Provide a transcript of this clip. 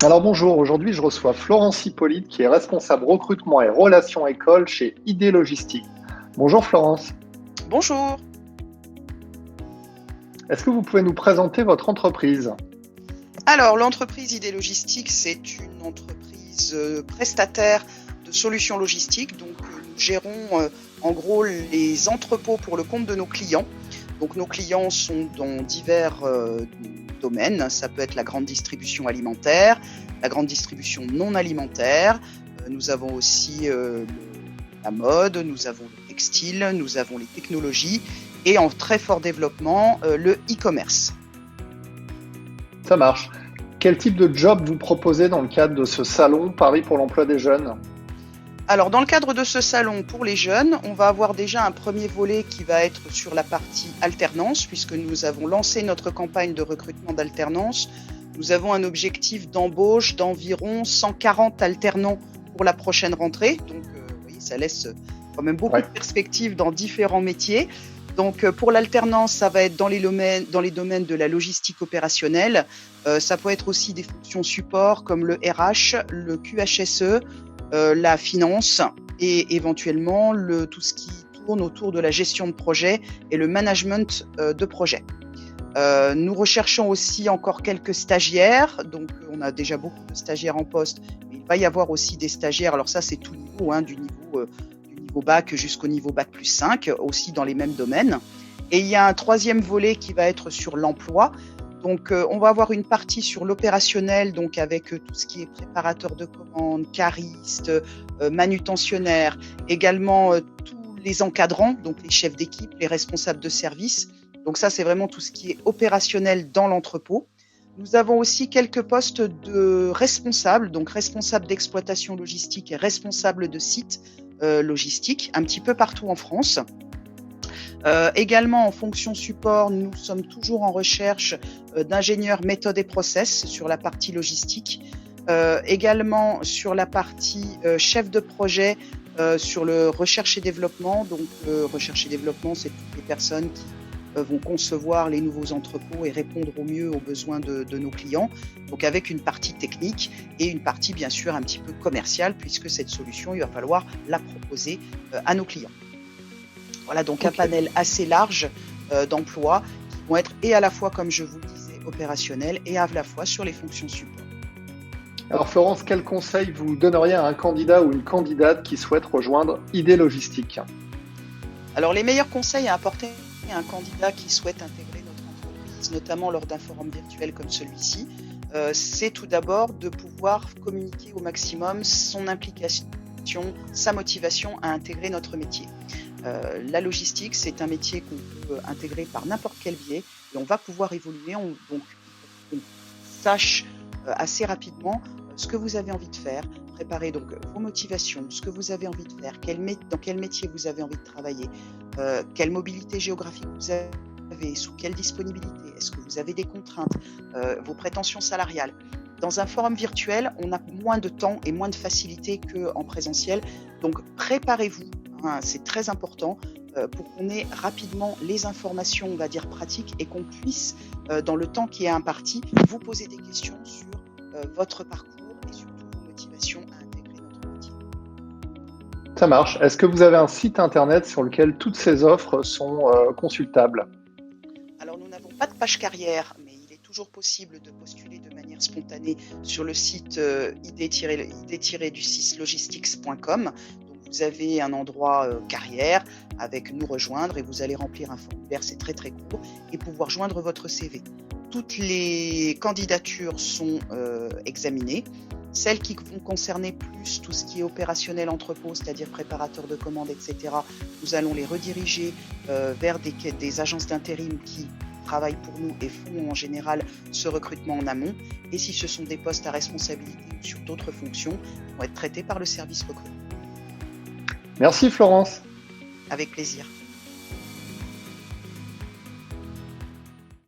Alors bonjour, aujourd'hui je reçois Florence Hippolyte qui est responsable recrutement et relations école chez ID Logistique. Bonjour Florence, Bonjour. est-ce que vous pouvez nous présenter votre entreprise? Alors, l'entreprise ID Logistique, c'est une entreprise prestataire de solutions logistiques. Donc, nous gérons en gros les entrepôts pour le compte de nos clients. Donc, nos clients sont dans divers domaines. Ça peut être la grande distribution alimentaire, la grande distribution non alimentaire. Nous avons aussi la mode, nous avons le textile, nous avons les technologies et en très fort développement, le e-commerce. Ça marche. Quel type de job vous proposez dans le cadre de ce salon Paris pour l'emploi des jeunes? Alors, dans le cadre de ce salon pour les jeunes, on va avoir déjà un premier volet qui va être sur la partie alternance, puisque nous avons lancé notre campagne de recrutement d'alternance. Nous avons un objectif d'embauche d'environ 140 alternants pour la prochaine rentrée. Donc, vous voyez, ça laisse quand même beaucoup Ouais. de perspectives dans différents métiers. Donc, pour l'alternance, ça va être dans les domaines de la logistique opérationnelle. Ça peut être aussi des fonctions support comme le RH, le QHSE, la finance et éventuellement tout ce qui tourne autour de la gestion de projet et le management de projet. Nous recherchons aussi encore quelques stagiaires, donc on a déjà beaucoup de stagiaires en poste, mais il va y avoir aussi des stagiaires, alors ça c'est tout niveau, du niveau bac jusqu'au niveau bac plus 5, aussi dans les mêmes domaines. Et il y a un troisième volet qui va être sur l'emploi. Donc, on va avoir une partie sur l'opérationnel, donc avec tout ce qui est préparateur de commandes, cariste, manutentionnaire, également tous les encadrants, donc les chefs d'équipe, les responsables de service. Donc ça, c'est vraiment tout ce qui est opérationnel dans l'entrepôt. Nous avons aussi quelques postes de responsables, donc responsables d'exploitation logistique et responsables de site logistique, un petit peu partout en France. Également en fonction support, nous sommes toujours en recherche d'ingénieurs méthode et process sur la partie logistique. Également sur la partie chef de projet sur le recherche et développement. Donc recherche et développement, c'est toutes les personnes qui vont concevoir les nouveaux entrepôts et répondre au mieux aux besoins de nos clients. Donc avec une partie technique et une partie bien sûr un petit peu commerciale, puisque cette solution, il va falloir la proposer à nos clients. Voilà, donc un panel assez large d'emplois qui vont être et à la fois, comme je vous le disais, opérationnels et à la fois sur les fonctions support. Alors Florence, quel conseil vous donneriez à un candidat ou une candidate qui souhaite rejoindre ID Logistique? Alors les meilleurs conseils à apporter à un candidat qui souhaite intégrer notre entreprise, notamment lors d'un forum virtuel comme celui-ci, c'est tout d'abord de pouvoir communiquer au maximum son implication, sa motivation à intégrer notre métier. La logistique, c'est un métier qu'on peut intégrer par n'importe quel biais et on va pouvoir évoluer. Donc, on sache assez rapidement ce que vous avez envie de faire, préparer donc vos motivations, ce que vous avez envie de faire, dans quel métier vous avez envie de travailler, quelle mobilité géographique vous avez, sous quelle disponibilité, est-ce que vous avez des contraintes, vos prétentions salariales. Dans un forum virtuel, on a moins de temps et moins de facilité qu'en présentiel. Donc, préparez-vous, c'est très important pour qu'on ait rapidement les informations, on va dire, pratiques et qu'on puisse, dans le temps qui est imparti, vous poser des questions sur votre parcours et surtout vos motivations à intégrer notre métier. Ça marche. Est-ce que vous avez un site internet sur lequel toutes ces offres sont consultables? Alors, nous n'avons pas de page carrière, mais il est toujours possible de postuler de manière spontanée sur le site id-logistics.com. Donc, vous avez un endroit carrière avec nous rejoindre et vous allez remplir un formulaire, c'est très très court, et pouvoir joindre votre CV. Toutes les candidatures sont examinées. Celles qui vont concerner plus tout ce qui est opérationnel entrepôt, c'est-à-dire préparateur de commandes, etc., nous allons les rediriger vers des agences d'intérim qui travaillent pour nous et font en général ce recrutement en amont. Et si ce sont des postes à responsabilité ou sur d'autres fonctions, ils vont être traités par le service recrutement. Merci Florence. Avec plaisir.